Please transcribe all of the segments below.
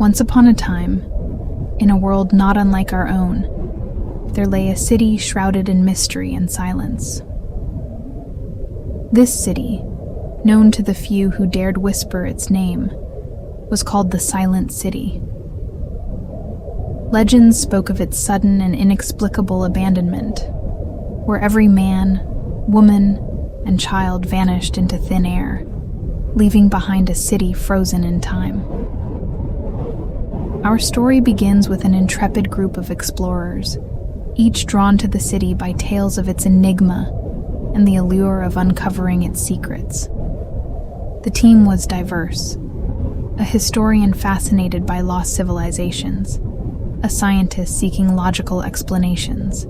Once upon a time, in a world not unlike our own, there lay a city shrouded in mystery and silence. This city, known to the few who dared whisper its name, was called the Silent City. Legends spoke of its sudden and inexplicable abandonment, where every man, woman, and child vanished into thin air, leaving behind a city frozen in time. Our story begins with an intrepid group of explorers, each drawn to the city by tales of its enigma and the allure of uncovering its secrets. The team was diverse: a historian fascinated by lost civilizations, a scientist seeking logical explanations,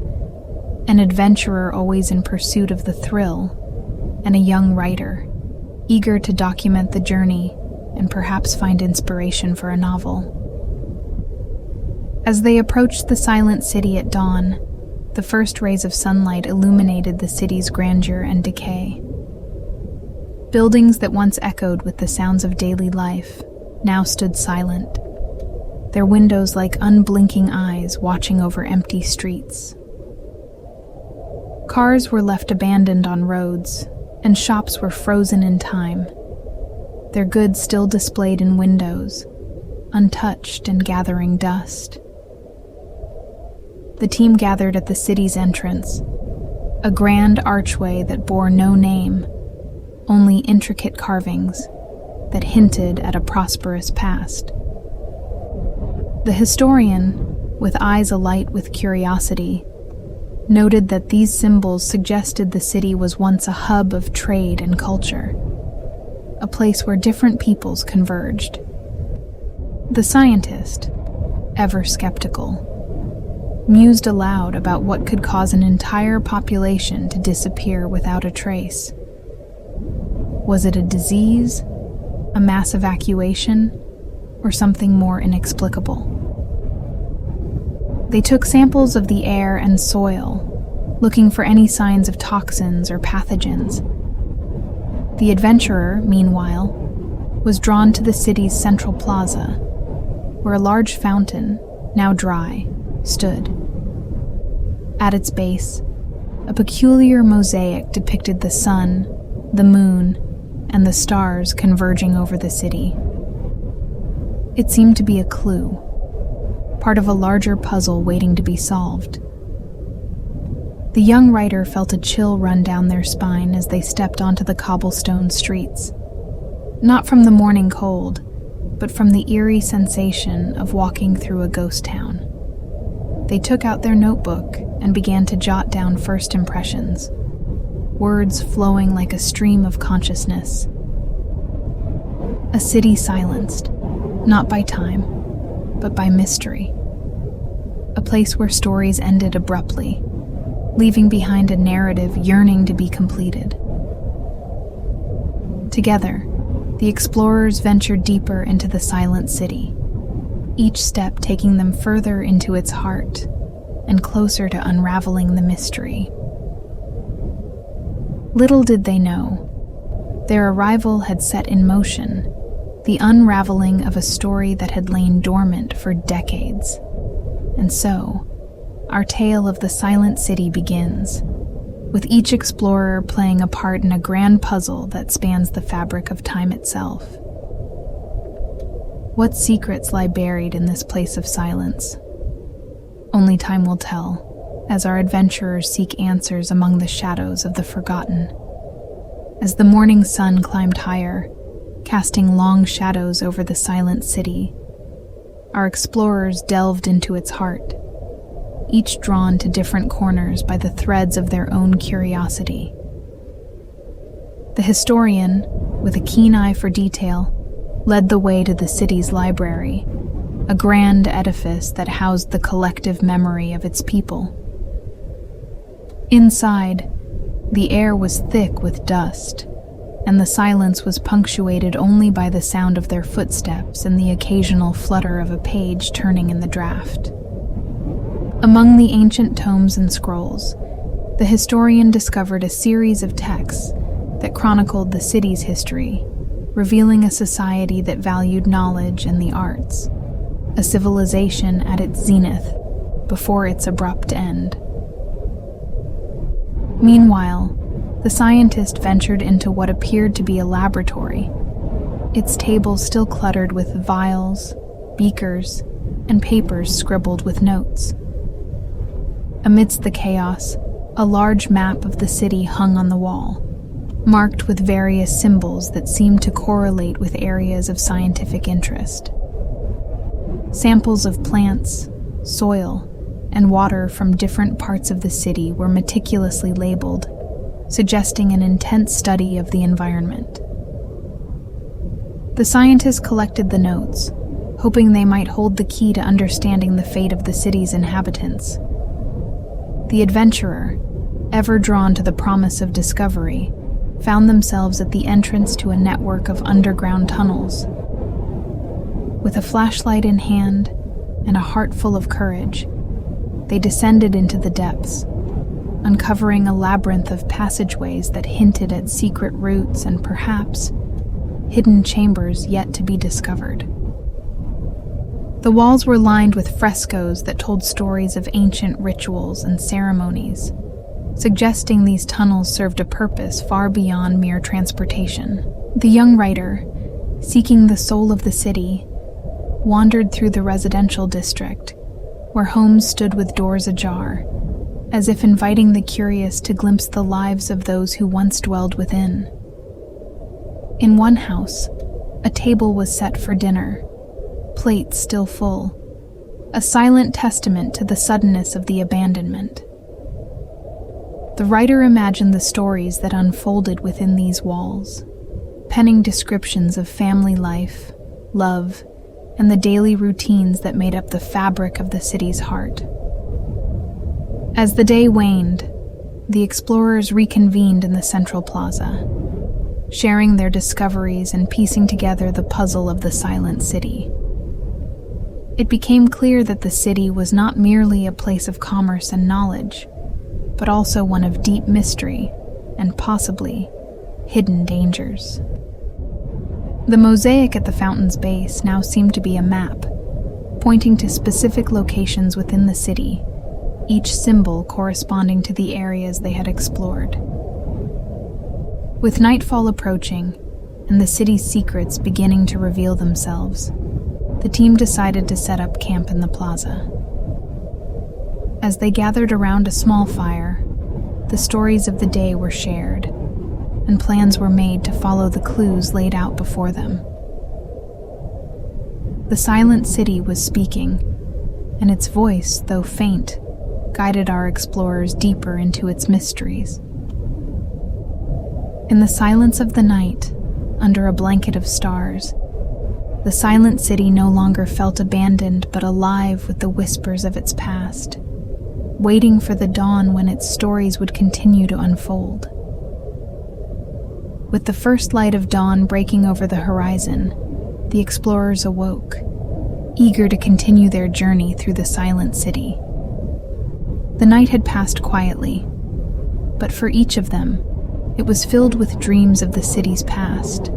an adventurer always in pursuit of the thrill, and a young writer, eager to document the journey and perhaps find inspiration for a novel. As they approached the Silent City at dawn, the first rays of sunlight illuminated the city's grandeur and decay. Buildings that once echoed with the sounds of daily life now stood silent, their windows like unblinking eyes watching over empty streets. Cars were left abandoned on roads, and shops were frozen in time, their goods still displayed in windows, untouched and gathering dust. The team gathered at the city's entrance, a grand archway that bore no name, only intricate carvings that hinted at a prosperous past. The historian, with eyes alight with curiosity, noted that these symbols suggested the city was once a hub of trade and culture, a place where different peoples converged. The scientist, ever skeptical, mused aloud about what could cause an entire population to disappear without a trace. Was it a disease, a mass evacuation, or something more inexplicable? They took samples of the air and soil, looking for any signs of toxins or pathogens. The adventurer, meanwhile, was drawn to the city's central plaza, where a large fountain, now dry, stood. At its base, a peculiar mosaic depicted the sun, the moon, and the stars converging over the city. It seemed to be a clue, part of a larger puzzle waiting to be solved. The young writer felt a chill run down their spine as they stepped onto the cobblestone streets, not from the morning cold, but from the eerie sensation of walking through a ghost town. They took out their notebook and began to jot down first impressions, words flowing like a stream of consciousness. A city silenced, not by time, but by mystery. A place where stories ended abruptly, leaving behind a narrative yearning to be completed. Together, the explorers ventured deeper into the Silent City, each step taking them further into its heart and closer to unraveling the mystery. Little did they know, their arrival had set in motion the unraveling of a story that had lain dormant for decades. And so, our tale of the Silent City begins, with each explorer playing a part in a grand puzzle that spans the fabric of time itself. What secrets lie buried in this place of silence? Only time will tell, as our adventurers seek answers among the shadows of the forgotten. As the morning sun climbed higher, casting long shadows over the Silent City, our explorers delved into its heart, each drawn to different corners by the threads of their own curiosity. The historian, with a keen eye for detail, led the way to the city's library, a grand edifice that housed the collective memory of its people. Inside, the air was thick with dust, and the silence was punctuated only by the sound of their footsteps and the occasional flutter of a page turning in the draft. Among the ancient tomes and scrolls, the historian discovered a series of texts that chronicled the city's history, revealing a society that valued knowledge and the arts, a civilization at its zenith before its abrupt end. Meanwhile, the scientist ventured into what appeared to be a laboratory, its tables still cluttered with vials, beakers, and papers scribbled with notes. Amidst the chaos, a large map of the city hung on the wall, marked with various symbols that seemed to correlate with areas of scientific interest. Samples of plants, soil, and water from different parts of the city were meticulously labeled, suggesting an intense study of the environment. The scientists collected the notes, hoping they might hold the key to understanding the fate of the city's inhabitants. The adventurer, ever drawn to the promise of discovery, found themselves at the entrance to a network of underground tunnels. With a flashlight in hand and a heart full of courage, they descended into the depths, uncovering a labyrinth of passageways that hinted at secret routes and perhaps hidden chambers yet to be discovered. The walls were lined with frescoes that told stories of ancient rituals and ceremonies, suggesting these tunnels served a purpose far beyond mere transportation. The young writer, seeking the soul of the city, wandered through the residential district, where homes stood with doors ajar, as if inviting the curious to glimpse the lives of those who once dwelled within. In one house, a table was set for dinner, plates still full, a silent testament to the suddenness of the abandonment. The writer imagined the stories that unfolded within these walls, penning descriptions of family life, love, and the daily routines that made up the fabric of the city's heart. As the day waned, the explorers reconvened in the central plaza, sharing their discoveries and piecing together the puzzle of the silent city. It became clear that the city was not merely a place of commerce and knowledge, but also one of deep mystery and possibly hidden dangers. The mosaic at the fountain's base now seemed to be a map, pointing to specific locations within the city, each symbol corresponding to the areas they had explored. With nightfall approaching and the city's secrets beginning to reveal themselves, the team decided to set up camp in the plaza. As they gathered around a small fire, the stories of the day were shared, and plans were made to follow the clues laid out before them. The silent city was speaking, and its voice, though faint, guided our explorers deeper into its mysteries. In the silence of the night, under a blanket of stars, the silent city no longer felt abandoned but alive with the whispers of its past, waiting for the dawn when its stories would continue to unfold. With the first light of dawn breaking over the horizon, the explorers awoke, eager to continue their journey through the silent city. The night had passed quietly, but for each of them, it was filled with dreams of the city's past,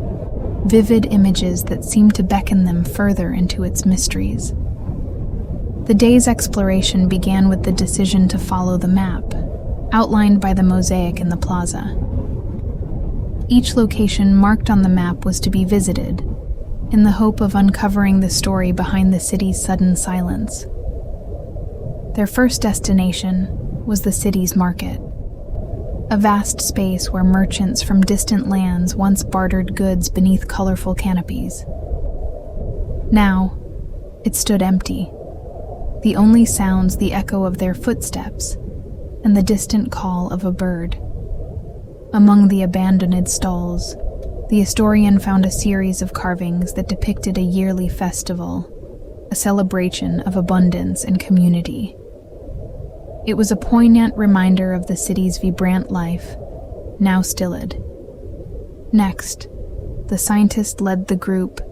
vivid images that seemed to beckon them further into its mysteries. The day's exploration began with the decision to follow the map, outlined by the mosaic in the plaza. Each location marked on the map was to be visited, in the hope of uncovering the story behind the city's sudden silence. Their first destination was the city's market, a vast space where merchants from distant lands once bartered goods beneath colorful canopies. Now, it stood empty, the only sounds the echo of their footsteps and the distant call of a bird. Among the abandoned stalls, the historian found a series of carvings that depicted a yearly festival, a celebration of abundance and community. It was a poignant reminder of the city's vibrant life, now stilled. Next, the scientist led the group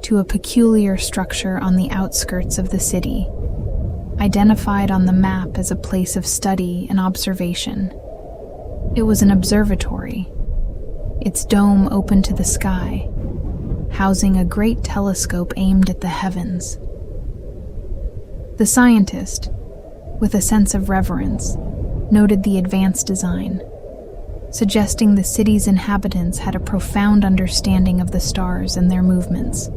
to a peculiar structure on the outskirts of the city, identified on the map as a place of study and observation. It was an observatory, its dome open to the sky, housing a great telescope aimed at the heavens. The scientist, with a sense of reverence, noted the advanced design, suggesting the city's inhabitants had a profound understanding of the stars and their movements.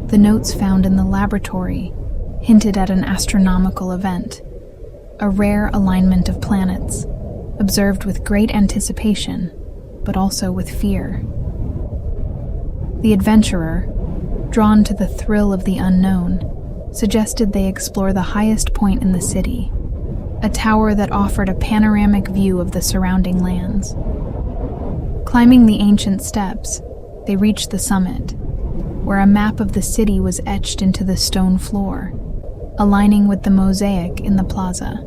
The notes found in the laboratory hinted at an astronomical event, a rare alignment of planets, observed with great anticipation, but also with fear. The adventurer, drawn to the thrill of the unknown, suggested they explore the highest point in the city, a tower that offered a panoramic view of the surrounding lands. Climbing the ancient steps, they reached the summit, where a map of the city was etched into the stone floor, aligning with the mosaic in the plaza.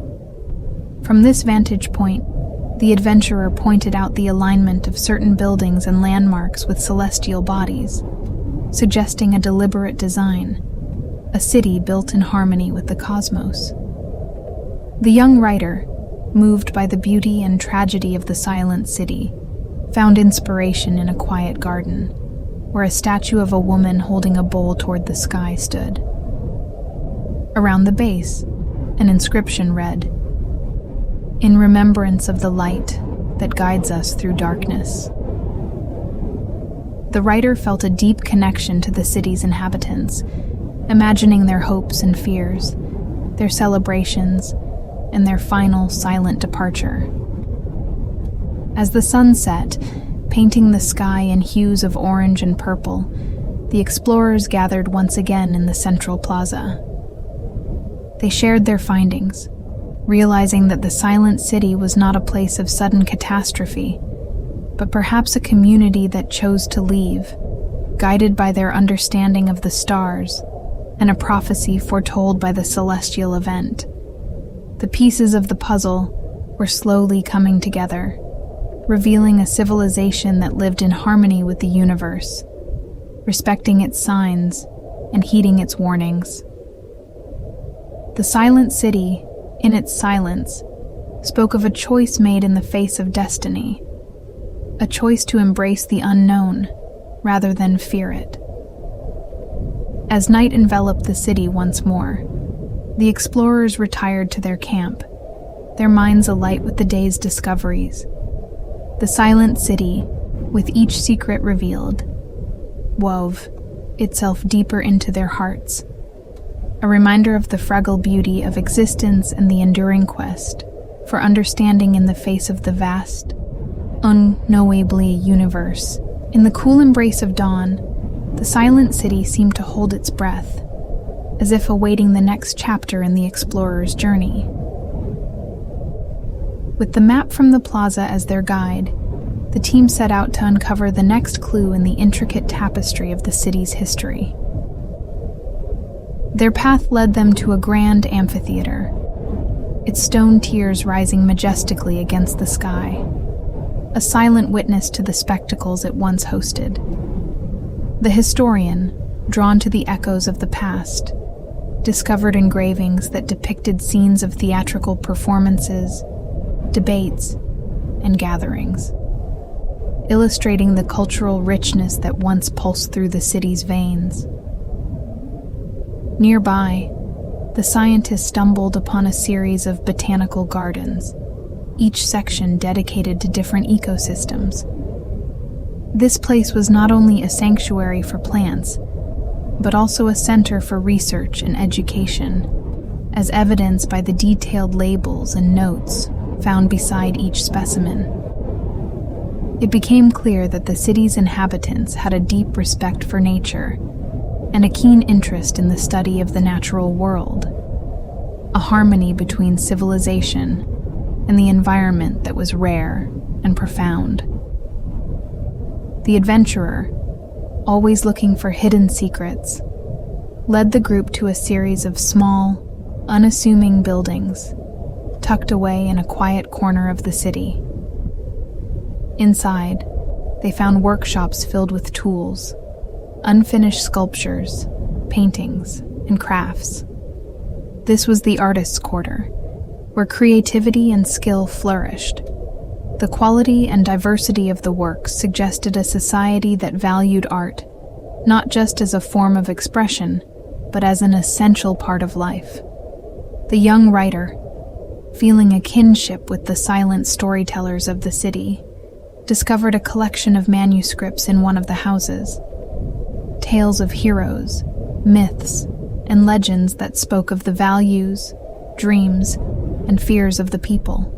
From this vantage point, the adventurer pointed out the alignment of certain buildings and landmarks with celestial bodies, suggesting a deliberate design, a city built in harmony with the cosmos. The young writer, moved by the beauty and tragedy of the silent city, found inspiration in a quiet garden, where a statue of a woman holding a bowl toward the sky stood. Around the base, an inscription read, "In remembrance of the light that guides us through darkness." The writer felt a deep connection to the city's inhabitants, imagining their hopes and fears, their celebrations, and their final silent departure. As the sun set, painting the sky in hues of orange and purple, the explorers gathered once again in the central plaza. They shared their findings, realizing that the silent city was not a place of sudden catastrophe, but perhaps a community that chose to leave, guided by their understanding of the stars and a prophecy foretold by the celestial event. The pieces of the puzzle were slowly coming together, revealing a civilization that lived in harmony with the universe, respecting its signs and heeding its warnings. The silent city, in its silence, spoke of a choice made in the face of destiny, a choice to embrace the unknown rather than fear it. As night enveloped the city once more, the explorers retired to their camp, their minds alight with the day's discoveries. The silent city, with each secret revealed, wove itself deeper into their hearts, a reminder of the fragile beauty of existence and the enduring quest for understanding in the face of the vast, unknowably universe. In the cool embrace of dawn, the silent city seemed to hold its breath, as if awaiting the next chapter in the explorer's journey. With the map from the plaza as their guide, the team set out to uncover the next clue in the intricate tapestry of the city's history. Their path led them to a grand amphitheater, its stone tiers rising majestically against the sky, a silent witness to the spectacles it once hosted. The historian, drawn to the echoes of the past, discovered engravings that depicted scenes of theatrical performances, debates, and gatherings, illustrating the cultural richness that once pulsed through the city's veins. Nearby, the scientists stumbled upon a series of botanical gardens, each section dedicated to different ecosystems. This place was not only a sanctuary for plants, but also a center for research and education, as evidenced by the detailed labels and notes found beside each specimen. It became clear that the city's inhabitants had a deep respect for nature and a keen interest in the study of the natural world, a harmony between civilization and the environment that was rare and profound. The adventurer, always looking for hidden secrets, led the group to a series of small, unassuming buildings tucked away in a quiet corner of the city. Inside, they found workshops filled with tools, unfinished sculptures, paintings, and crafts. This was the artist's quarter, where creativity and skill flourished. The quality and diversity of the works suggested a society that valued art, not just as a form of expression, but as an essential part of life. The young writer, feeling a kinship with the silent storytellers of the city, discovered a collection of manuscripts in one of the houses. Tales of heroes, myths, and legends that spoke of the values, dreams, and fears of the people.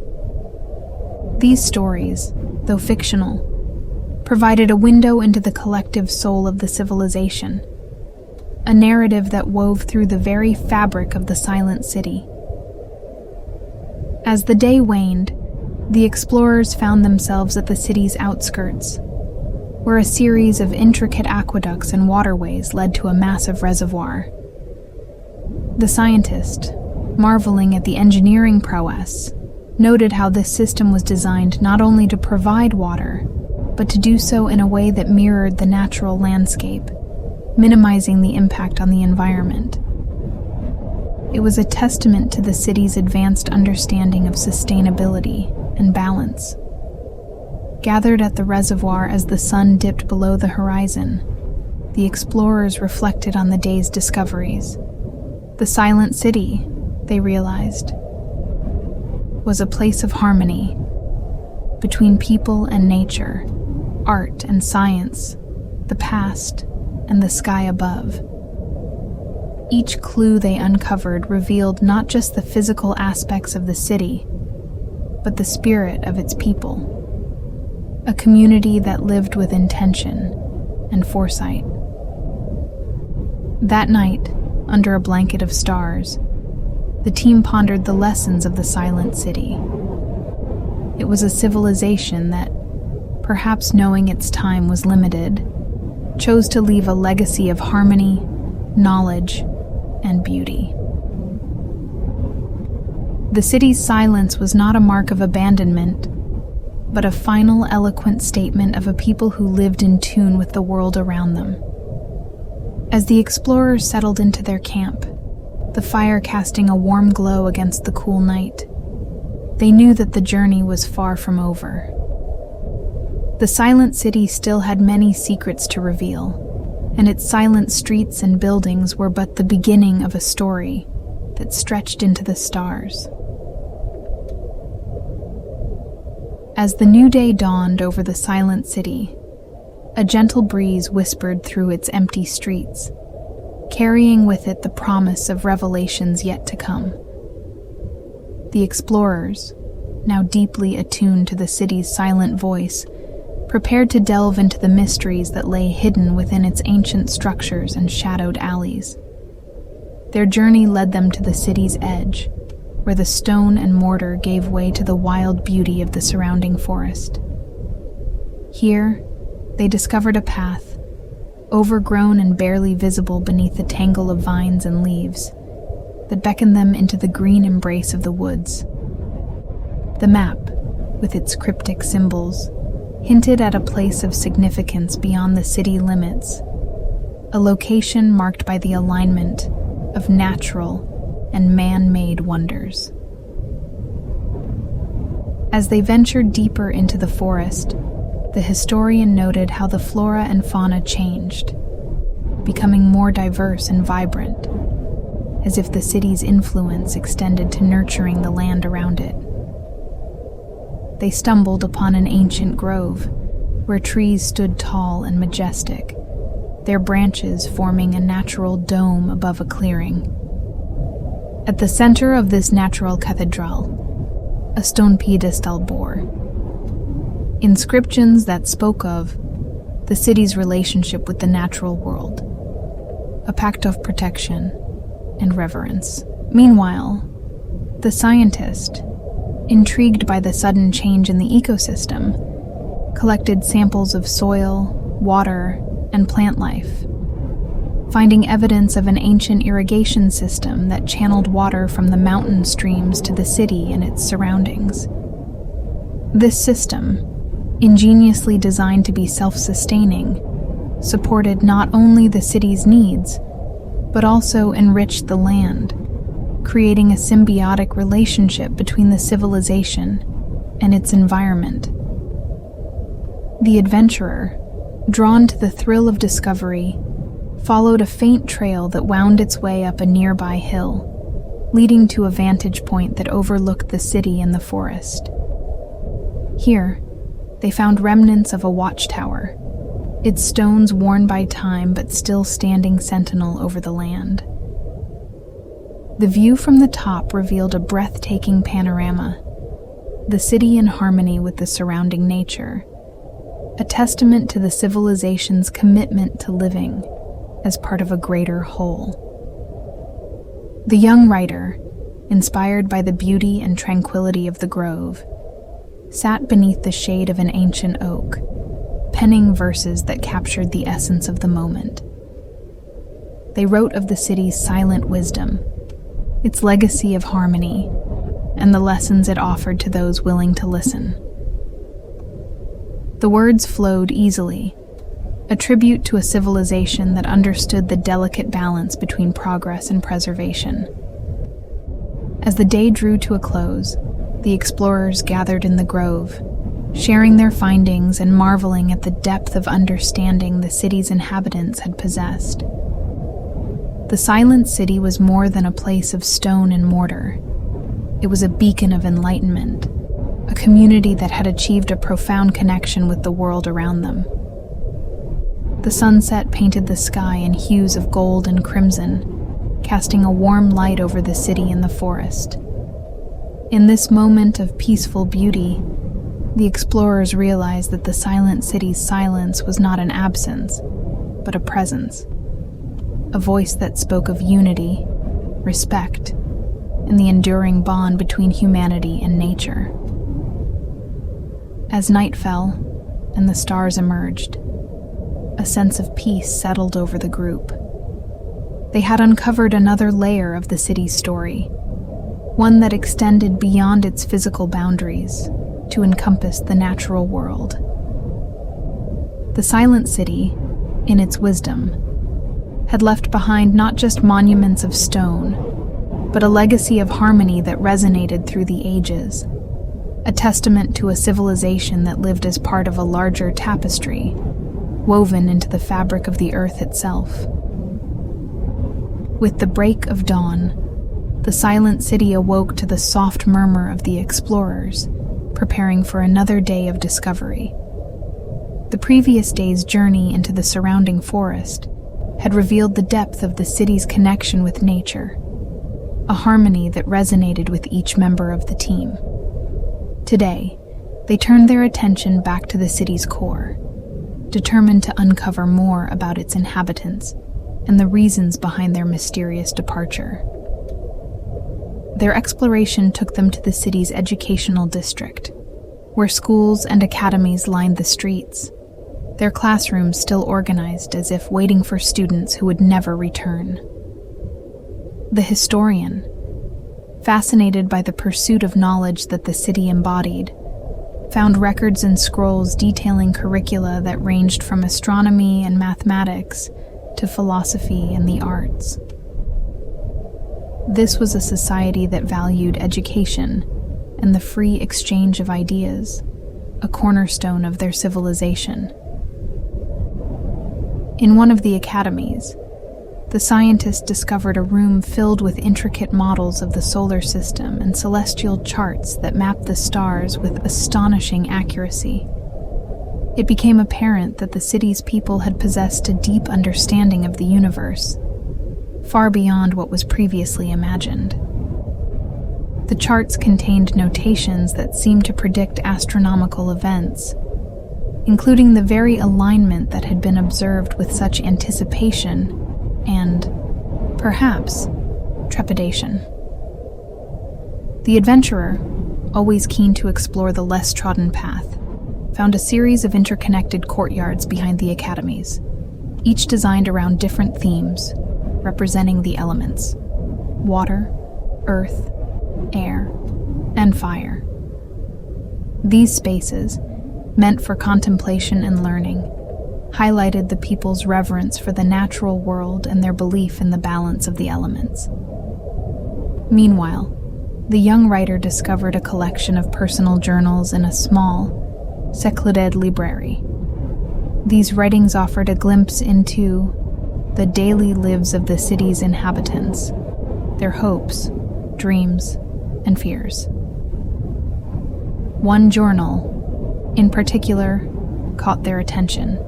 These stories, though fictional, provided a window into the collective soul of the civilization, a narrative that wove through the very fabric of the silent city. As the day waned, the explorers found themselves at the city's outskirts, where a series of intricate aqueducts and waterways led to a massive reservoir. The scientist, marveling at the engineering prowess, noted how this system was designed not only to provide water, but to do so in a way that mirrored the natural landscape, minimizing the impact on the environment. It was a testament to the city's advanced understanding of sustainability and balance. Gathered at the reservoir as the sun dipped below the horizon, the explorers reflected on the day's discoveries. The silent city, they realized, was a place of harmony between people and nature, art and science, the past and the sky above. Each clue they uncovered revealed not just the physical aspects of the city, but the spirit of its people, a community that lived with intention and foresight. That night, under a blanket of stars, the team pondered the lessons of the silent city. It was a civilization that, perhaps knowing its time was limited, chose to leave a legacy of harmony, knowledge, and beauty. The city's silence was not a mark of abandonment, but a final eloquent statement of a people who lived in tune with the world around them. As the explorers settled into their camp, the fire casting a warm glow against the cool night, they knew that the journey was far from over. The silent city still had many secrets to reveal, and its silent streets and buildings were but the beginning of a story that stretched into the stars. As the new day dawned over the silent city, a gentle breeze whispered through its empty streets, carrying with it the promise of revelations yet to come. The explorers, now deeply attuned to the city's silent voice, prepared to delve into the mysteries that lay hidden within its ancient structures and shadowed alleys. Their journey led them to the city's edge, where the stone and mortar gave way to the wild beauty of the surrounding forest. Here, they discovered a path, overgrown and barely visible beneath the tangle of vines and leaves, that beckoned them into the green embrace of the woods. The map, with its cryptic symbols, hinted at a place of significance beyond the city limits, a location marked by the alignment of natural and man-made wonders. As they ventured deeper into the forest, the historian noted how the flora and fauna changed, becoming more diverse and vibrant, as if the city's influence extended to nurturing the land around it. They stumbled upon an ancient grove, where trees stood tall and majestic, their branches forming a natural dome above a clearing. At the center of this natural cathedral, a stone pedestal bore inscriptions that spoke of the city's relationship with the natural world, a pact of protection and reverence. Meanwhile, the scientist, intrigued by the sudden change in the ecosystem, collected samples of soil, water, and plant life, finding evidence of an ancient irrigation system that channeled water from the mountain streams to the city and its surroundings. This system, ingeniously designed to be self-sustaining, supported not only the city's needs, but also enriched the land, creating a symbiotic relationship between the civilization and its environment. The adventurer, drawn to the thrill of discovery, followed a faint trail that wound its way up a nearby hill, leading to a vantage point that overlooked the city and the forest. Here, they found remnants of a watchtower, its stones worn by time but still standing sentinel over the land. The view from the top revealed a breathtaking panorama, the city in harmony with the surrounding nature, a testament to the civilization's commitment to living as part of a greater whole. The young writer, inspired by the beauty and tranquility of the grove, sat beneath the shade of an ancient oak, penning verses that captured the essence of the moment. They wrote of the city's silent wisdom, its legacy of harmony, and the lessons it offered to those willing to listen. The words flowed easily, a tribute to a civilization that understood the delicate balance between progress and preservation. As the day drew to a close, the explorers gathered in the grove, sharing their findings and marveling at the depth of understanding the city's inhabitants had possessed. The silent city was more than a place of stone and mortar. It was a beacon of enlightenment, a community that had achieved a profound connection with the world around them. The sunset painted the sky in hues of gold and crimson, casting a warm light over the city and the forest. In this moment of peaceful beauty, the explorers realized that the silent city's silence was not an absence, but a presence. A voice that spoke of unity, respect, and the enduring bond between humanity and nature. As night fell and the stars emerged, a sense of peace settled over the group. They had uncovered another layer of the city's story, one that extended beyond its physical boundaries to encompass the natural world. The silent city, in its wisdom, had left behind not just monuments of stone, but a legacy of harmony that resonated through the ages, a testament to a civilization that lived as part of a larger tapestry, woven into the fabric of the earth itself. With the break of dawn, the silent city awoke to the soft murmur of the explorers, preparing for another day of discovery. The previous day's journey into the surrounding forest had revealed the depth of the city's connection with nature, a harmony that resonated with each member of the team. Today, they turned their attention back to the city's core, determined to uncover more about its inhabitants and the reasons behind their mysterious departure. Their exploration took them to the city's educational district, where schools and academies lined the streets, their classrooms still organized as if waiting for students who would never return. The historian, fascinated by the pursuit of knowledge that the city embodied, found records and scrolls detailing curricula that ranged from astronomy and mathematics to philosophy and the arts. This was a society that valued education and the free exchange of ideas, a cornerstone of their civilization. In one of the academies, the scientists discovered a room filled with intricate models of the solar system and celestial charts that mapped the stars with astonishing accuracy. It became apparent that the city's people had possessed a deep understanding of the universe, far beyond what was previously imagined. The charts contained notations that seemed to predict astronomical events, including the very alignment that had been observed with such anticipation and, perhaps, trepidation. The adventurer, always keen to explore the less trodden path, found a series of interconnected courtyards behind the academies, each designed around different themes, representing the elements: water, earth, air, and fire. These spaces, meant for contemplation and learning, highlighted the people's reverence for the natural world and their belief in the balance of the elements. Meanwhile, the young writer discovered a collection of personal journals in a small, secluded library. These writings offered a glimpse into the daily lives of the city's inhabitants, their hopes, dreams, and fears. One journal, in particular, caught their attention.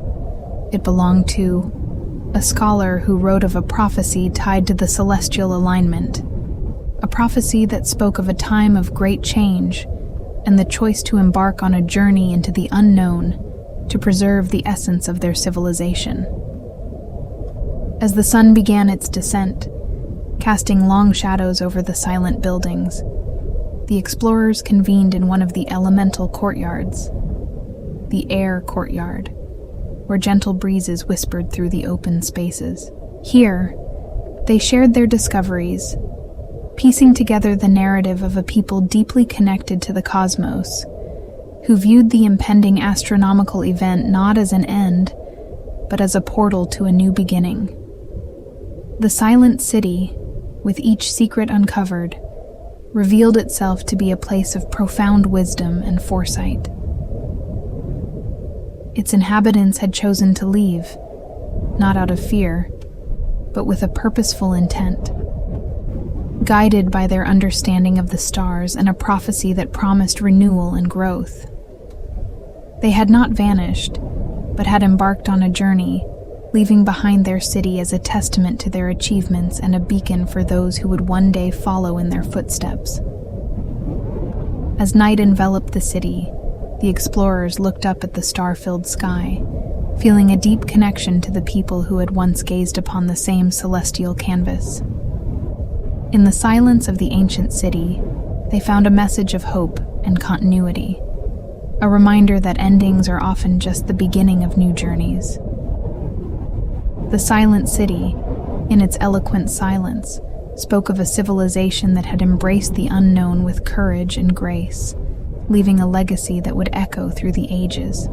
It belonged to a scholar who wrote of a prophecy tied to the celestial alignment, a prophecy that spoke of a time of great change and the choice to embark on a journey into the unknown to preserve the essence of their civilization. As the sun began its descent, casting long shadows over the silent buildings, the explorers convened in one of the elemental courtyards, the air courtyard, where gentle breezes whispered through the open spaces. Here, they shared their discoveries, piecing together the narrative of a people deeply connected to the cosmos, who viewed the impending astronomical event not as an end, but as a portal to a new beginning. The silent city, with each secret uncovered, revealed itself to be a place of profound wisdom and foresight. Its inhabitants had chosen to leave, not out of fear, but with a purposeful intent, guided by their understanding of the stars and a prophecy that promised renewal and growth. They had not vanished, but had embarked on a journey, leaving behind their city as a testament to their achievements and a beacon for those who would one day follow in their footsteps. As night enveloped the city, the explorers looked up at the star-filled sky, feeling a deep connection to the people who had once gazed upon the same celestial canvas. In the silence of the ancient city, they found a message of hope and continuity, a reminder that endings are often just the beginning of new journeys. The silent city, in its eloquent silence, spoke of a civilization that had embraced the unknown with courage and grace, leaving a legacy that would echo through the ages.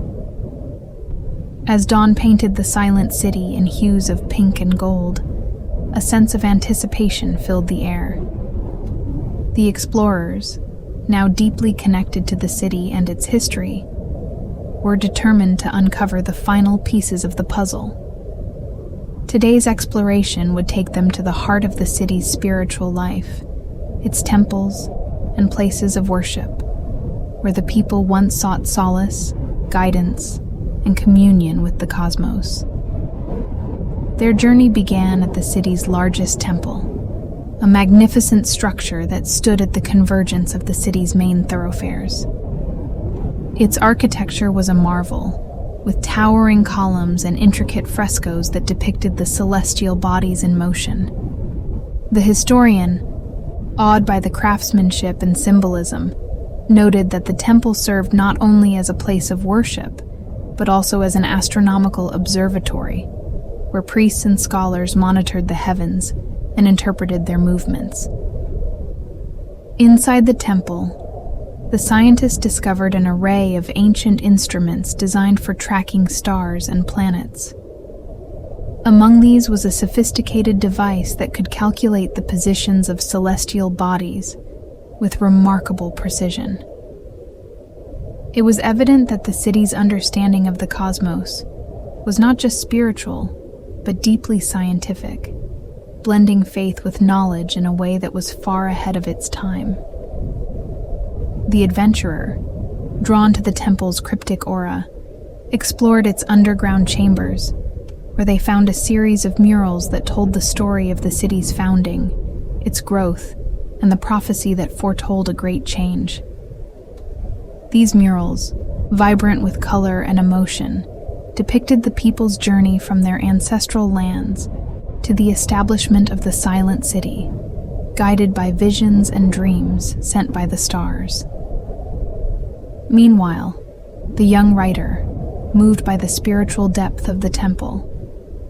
As dawn painted the silent city in hues of pink and gold, a sense of anticipation filled the air. The explorers, now deeply connected to the city and its history, were determined to uncover the final pieces of the puzzle. Today's exploration would take them to the heart of the city's spiritual life, its temples and places of worship, where the people once sought solace, guidance, and communion with the cosmos. Their journey began at the city's largest temple, a magnificent structure that stood at the convergence of the city's main thoroughfares. Its architecture was a marvel, with towering columns and intricate frescoes that depicted the celestial bodies in motion. The historian, awed by the craftsmanship and symbolism, noted that the temple served not only as a place of worship, but also as an astronomical observatory, where priests and scholars monitored the heavens and interpreted their movements. Inside the temple, the scientists discovered an array of ancient instruments designed for tracking stars and planets. Among these was a sophisticated device that could calculate the positions of celestial bodies with remarkable precision. It was evident that the city's understanding of the cosmos was not just spiritual, but deeply scientific, blending faith with knowledge in a way that was far ahead of its time. The adventurer, drawn to the temple's cryptic aura, explored its underground chambers, where they found a series of murals that told the story of the city's founding, its growth, and the prophecy that foretold a great change. These murals, vibrant with color and emotion, depicted the people's journey from their ancestral lands to the establishment of the silent city, guided by visions and dreams sent by the stars. Meanwhile, the young writer, moved by the spiritual depth of the temple,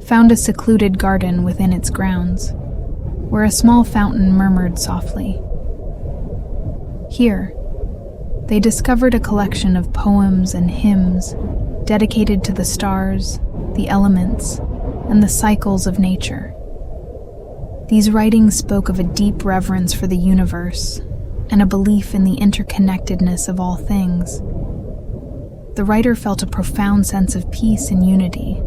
found a secluded garden within its grounds, where a small fountain murmured softly. Here, they discovered a collection of poems and hymns dedicated to the stars, the elements, and the cycles of nature. These writings spoke of a deep reverence for the universe and a belief in the interconnectedness of all things. The writer felt a profound sense of peace and unity,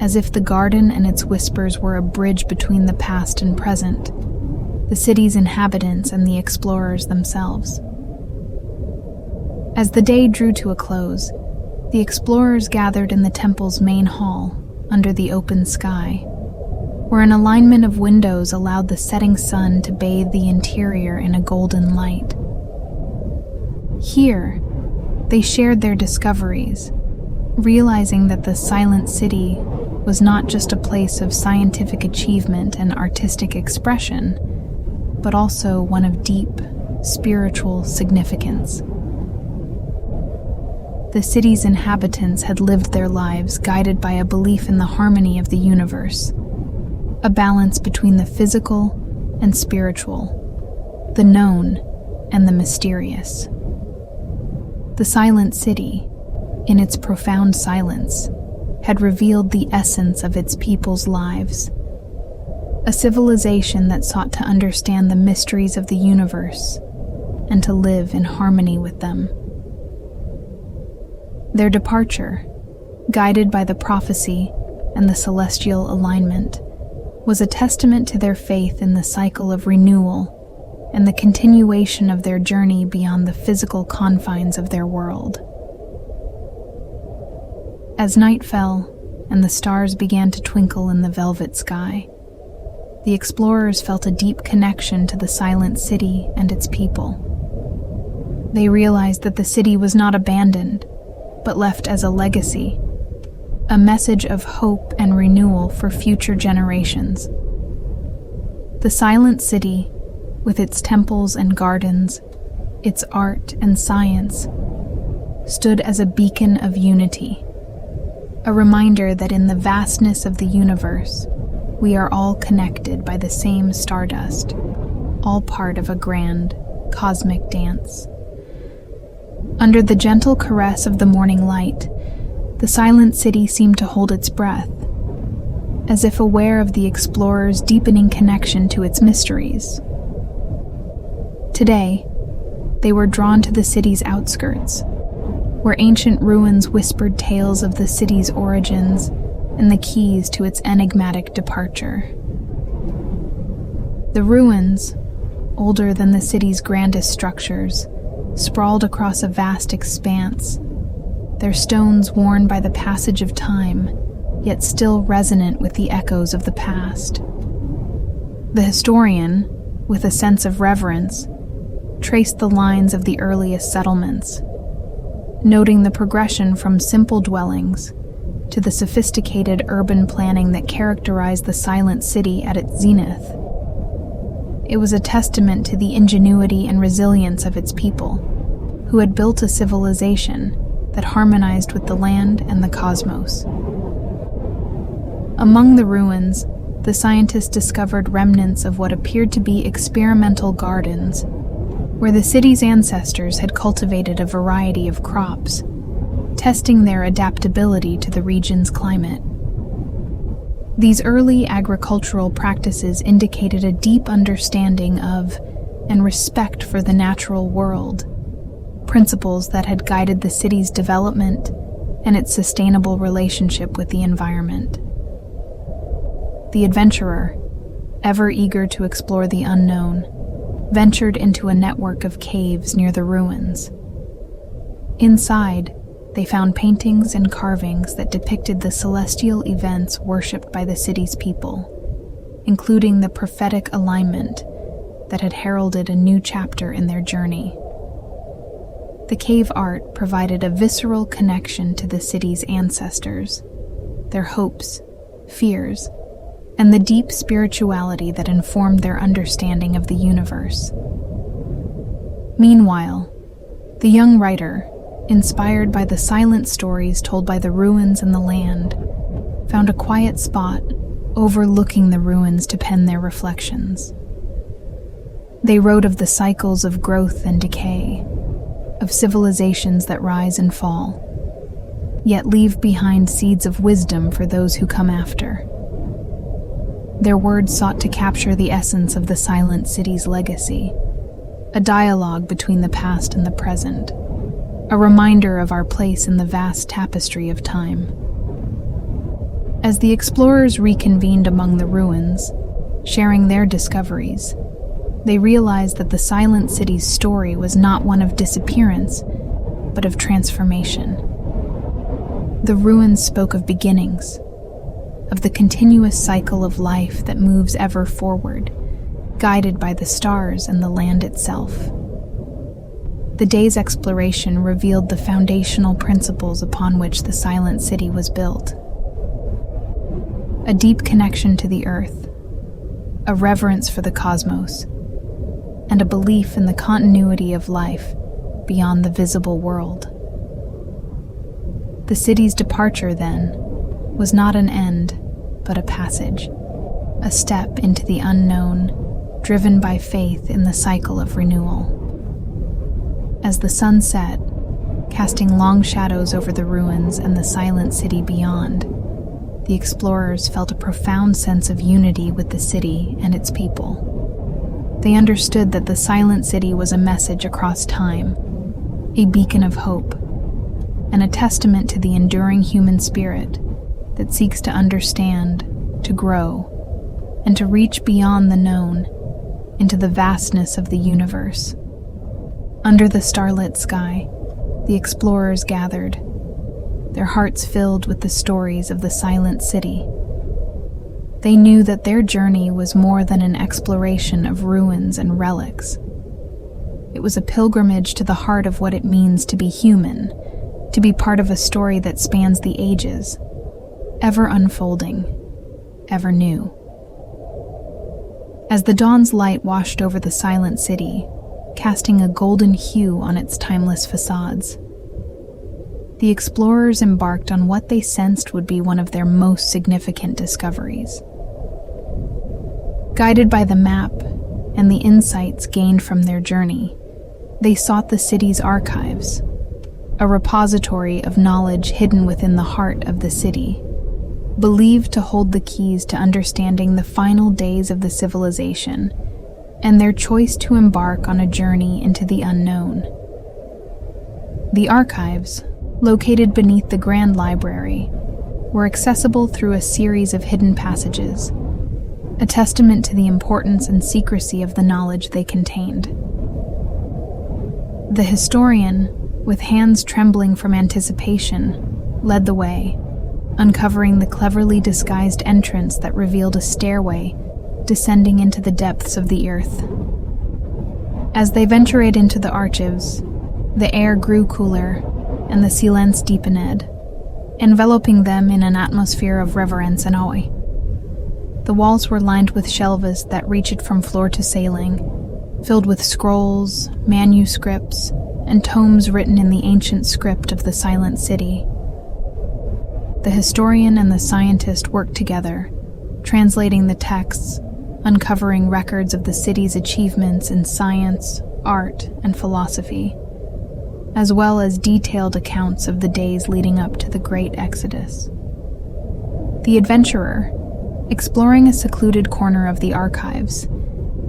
as if the garden and its whispers were a bridge between the past and present, the city's inhabitants and the explorers themselves. As the day drew to a close, the explorers gathered in the temple's main hall, under the open sky, where an alignment of windows allowed the setting sun to bathe the interior in a golden light. Here, they shared their discoveries, realizing that the silent city was not just a place of scientific achievement and artistic expression, but also one of deep, spiritual significance. The city's inhabitants had lived their lives guided by a belief in the harmony of the universe, a balance between the physical and spiritual, the known and the mysterious. The silent city, in its profound silence, had revealed the essence of its people's lives, a civilization that sought to understand the mysteries of the universe and to live in harmony with them. Their departure, guided by the prophecy and the celestial alignment, was a testament to their faith in the cycle of renewal and the continuation of their journey beyond the physical confines of their world. As night fell and the stars began to twinkle in the velvet sky, the explorers felt a deep connection to the silent city and its people. They realized that the city was not abandoned, but left as a legacy, a message of hope and renewal for future generations. The silent city, with its temples and gardens, its art and science, stood as a beacon of unity, a reminder that in the vastness of the universe, we are all connected by the same stardust, all part of a grand, cosmic dance. Under the gentle caress of the morning light, the silent city seemed to hold its breath, as if aware of the explorer's deepening connection to its mysteries. Today, they were drawn to the city's outskirts, where ancient ruins whispered tales of the city's origins and the keys to its enigmatic departure. The ruins, older than the city's grandest structures, sprawled across a vast expanse, their stones worn by the passage of time, yet still resonant with the echoes of the past. The historian, with a sense of reverence, traced the lines of the earliest settlements, noting the progression from simple dwellings to the sophisticated urban planning that characterized the silent city at its zenith. It was a testament to the ingenuity and resilience of its people, who had built a civilization that harmonized with the land and the cosmos. Among the ruins, the scientists discovered remnants of what appeared to be experimental gardens, where the city's ancestors had cultivated a variety of crops, testing their adaptability to the region's climate. These early agricultural practices indicated a deep understanding of and respect for the natural world, principles that had guided the city's development and its sustainable relationship with the environment. The adventurer, ever eager to explore the unknown, ventured into a network of caves near the ruins. Inside, they found paintings and carvings that depicted the celestial events worshipped by the city's people, including the prophetic alignment that had heralded a new chapter in their journey. The cave art provided a visceral connection to the city's ancestors, their hopes, fears, and the deep spirituality that informed their understanding of the universe. Meanwhile, the young writer, inspired by the silent stories told by the ruins and the land, found a quiet spot overlooking the ruins to pen their reflections. They wrote of the cycles of growth and decay, of civilizations that rise and fall, yet leave behind seeds of wisdom for those who come after. Their words sought to capture the essence of the silent city's legacy, a dialogue between the past and the present, a reminder of our place in the vast tapestry of time. As the explorers reconvened among the ruins, sharing their discoveries, they realized that the Silent City's story was not one of disappearance, but of transformation. The ruins spoke of beginnings, of the continuous cycle of life that moves ever forward, guided by the stars and the land itself. The day's exploration revealed the foundational principles upon which the Silent City was built. A deep connection to the earth, a reverence for the cosmos, and a belief in the continuity of life beyond the visible world. The city's departure, then, was not an end, but a passage, a step into the unknown, driven by faith in the cycle of renewal. As the sun set, casting long shadows over the ruins and the Silent City beyond, the explorers felt a profound sense of unity with the city and its people. They understood that the Silent City was a message across time, a beacon of hope, and a testament to the enduring human spirit that seeks to understand, to grow, and to reach beyond the known into the vastness of the universe. Under the starlit sky, the explorers gathered, their hearts filled with the stories of the Silent City. They knew that their journey was more than an exploration of ruins and relics. It was a pilgrimage to the heart of what it means to be human, to be part of a story that spans the ages, ever unfolding, ever new. As the dawn's light washed over the Silent City, casting a golden hue on its timeless facades, the explorers embarked on what they sensed would be one of their most significant discoveries. Guided by the map and the insights gained from their journey, they sought the city's archives, a repository of knowledge hidden within the heart of the city, believed to hold the keys to understanding the final days of the civilization and their choice to embark on a journey into the unknown. The archives, located beneath the Grand Library, were accessible through a series of hidden passages, a testament to the importance and secrecy of the knowledge they contained. The historian, with hands trembling from anticipation, led the way, uncovering the cleverly disguised entrance that revealed a stairway descending into the depths of the earth. As they ventured into the archives, the air grew cooler and the silence deepened, enveloping them in an atmosphere of reverence and awe. The walls were lined with shelves that reached from floor to ceiling, filled with scrolls, manuscripts, and tomes written in the ancient script of the Silent City. The historian and the scientist worked together, translating the texts, uncovering records of the city's achievements in science, art, and philosophy, as well as detailed accounts of the days leading up to the Great Exodus. The adventurer, exploring a secluded corner of the archives,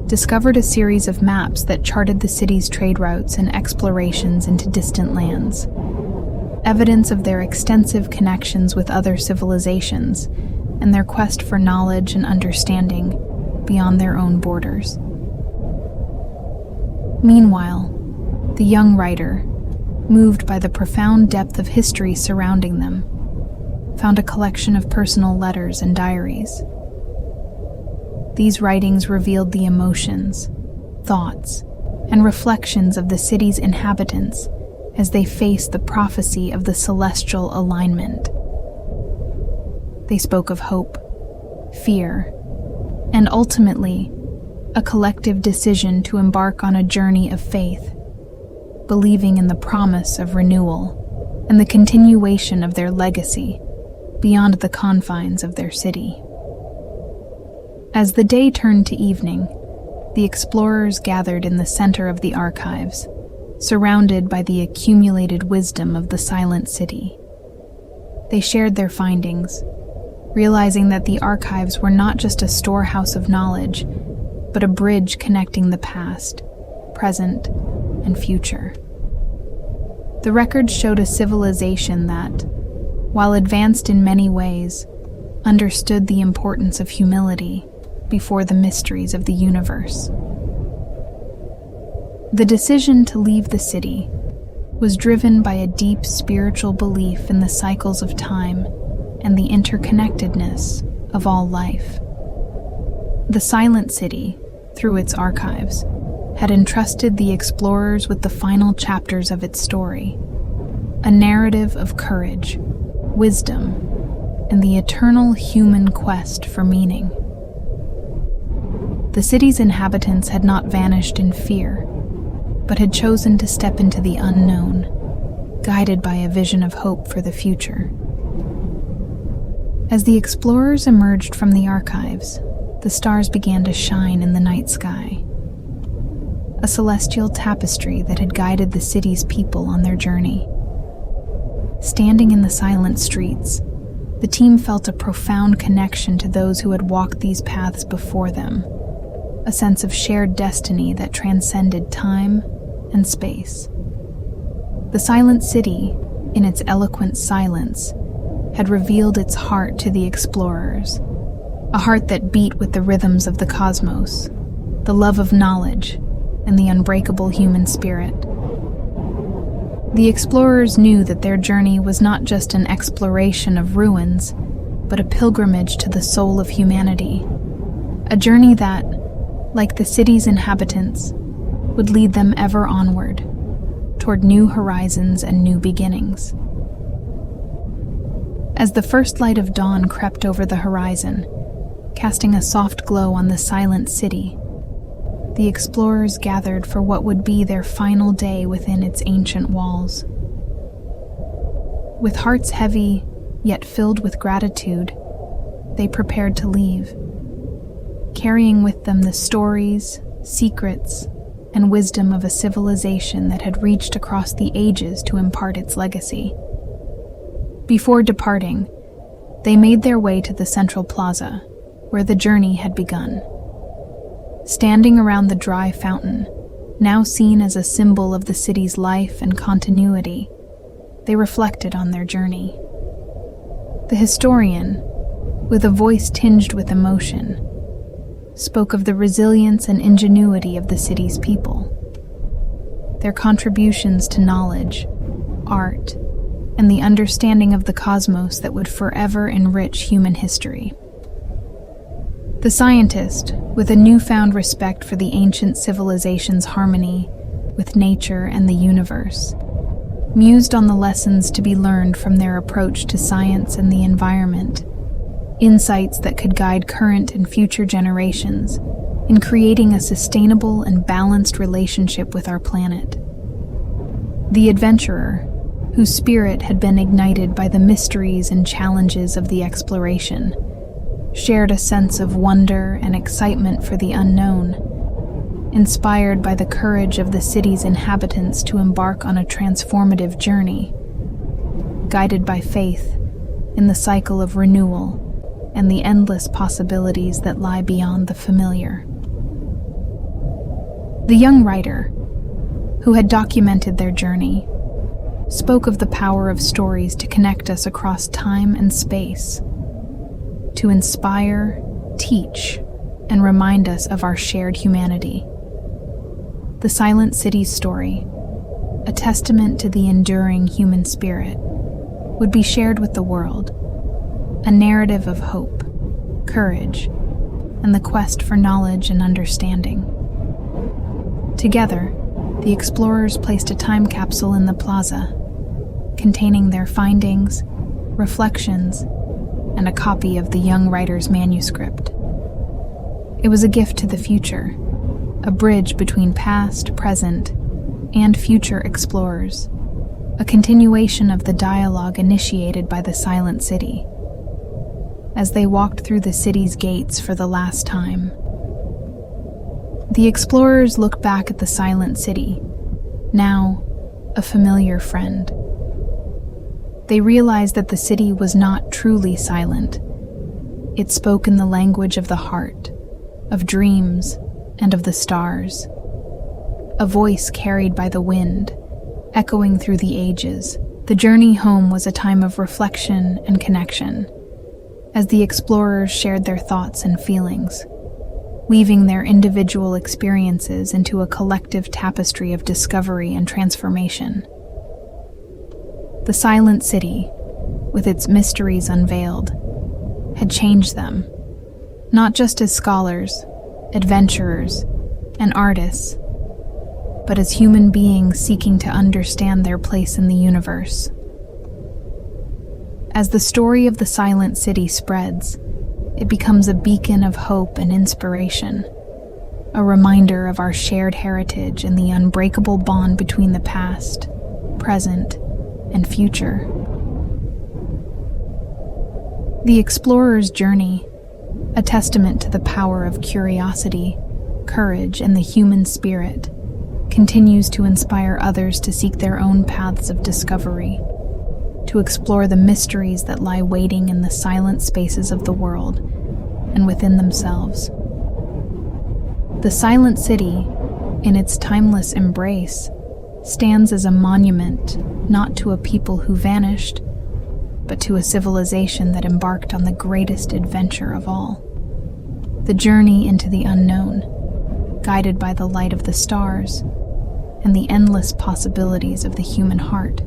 discovered a series of maps that charted the city's trade routes and explorations into distant lands, evidence of their extensive connections with other civilizations and their quest for knowledge and understanding beyond their own borders. Meanwhile, the young writer, moved by the profound depth of history surrounding them, found a collection of personal letters and diaries. These writings revealed the emotions, thoughts, and reflections of the city's inhabitants as they faced the prophecy of the celestial alignment. They spoke of hope, fear, and ultimately, a collective decision to embark on a journey of faith, believing in the promise of renewal and the continuation of their legacy beyond the confines of their city. As the day turned to evening, the explorers gathered in the center of the archives, surrounded by the accumulated wisdom of the Silent City. They shared their findings, realizing that the archives were not just a storehouse of knowledge, but a bridge connecting the past, present, and future. The records showed a civilization that, while advanced in many ways, understood the importance of humility before the mysteries of the universe. The decision to leave the city was driven by a deep spiritual belief in the cycles of time and the interconnectedness of all life. The Silent City, through its archives, had entrusted the explorers with the final chapters of its story, a narrative of courage, wisdom, and the eternal human quest for meaning. The city's inhabitants had not vanished in fear, but had chosen to step into the unknown, guided by a vision of hope for the future. As the explorers emerged from the archives, the stars began to shine in the night sky, a celestial tapestry that had guided the city's people on their journey. Standing in the silent streets, the team felt a profound connection to those who had walked these paths before them, a sense of shared destiny that transcended time and space. The Silent City, in its eloquent silence, had revealed its heart to the explorers, a heart that beat with the rhythms of the cosmos, the love of knowledge, and the unbreakable human spirit. The explorers knew that their journey was not just an exploration of ruins, but a pilgrimage to the soul of humanity, a journey that, like the city's inhabitants, would lead them ever onward, toward new horizons and new beginnings. As the first light of dawn crept over the horizon, casting a soft glow on the silent city, the explorers gathered for what would be their final day within its ancient walls. With hearts heavy, yet filled with gratitude, they prepared to leave, carrying with them the stories, secrets, and wisdom of a civilization that had reached across the ages to impart its legacy. Before departing, they made their way to the central plaza, where the journey had begun. Standing around the dry fountain, now seen as a symbol of the city's life and continuity, they reflected on their journey. The historian, with a voice tinged with emotion, spoke of the resilience and ingenuity of the city's people, their contributions to knowledge, art, and the understanding of the cosmos that would forever enrich human history. The scientist, with a newfound respect for the ancient civilization's harmony with nature and the universe, mused on the lessons to be learned from their approach to science and the environment, insights that could guide current and future generations in creating a sustainable and balanced relationship with our planet. The adventurer, whose spirit had been ignited by the mysteries and challenges of the exploration, shared a sense of wonder and excitement for the unknown, inspired by the courage of the city's inhabitants to embark on a transformative journey, guided by faith in the cycle of renewal and the endless possibilities that lie beyond the familiar. The young writer, who had documented their journey, spoke of the power of stories to connect us across time and space, to inspire, teach, and remind us of our shared humanity. The Silent City's story, a testament to the enduring human spirit, would be shared with the world, a narrative of hope, courage, and the quest for knowledge and understanding. Together, the explorers placed a time capsule in the plaza, containing their findings, reflections, and a copy of the young writer's manuscript. It was a gift to the future, a bridge between past, present, and future explorers, a continuation of the dialogue initiated by the Silent City. As they walked through the city's gates for the last time, the explorers looked back at the Silent City, now a familiar friend. They realized that the city was not truly silent. It spoke in the language of the heart, of dreams, and of the stars. A voice carried by the wind, echoing through the ages. The journey home was a time of reflection and connection, as the explorers shared their thoughts and feelings, weaving their individual experiences into a collective tapestry of discovery and transformation. The silent city, with its mysteries unveiled, had changed them, not just as scholars, adventurers, and artists, but as human beings seeking to understand their place in the universe. As the story of the silent city spreads, it becomes a beacon of hope and inspiration, a reminder of our shared heritage and the unbreakable bond between the past, present, and future. The explorer's journey, a testament to the power of curiosity, courage, and the human spirit, continues to inspire others to seek their own paths of discovery, to explore the mysteries that lie waiting in the silent spaces of the world and within themselves. The silent city, in its timeless embrace, stands as a monument not to a people who vanished, but to a civilization that embarked on the greatest adventure of all, the journey into the unknown, guided by the light of the stars and the endless possibilities of the human heart.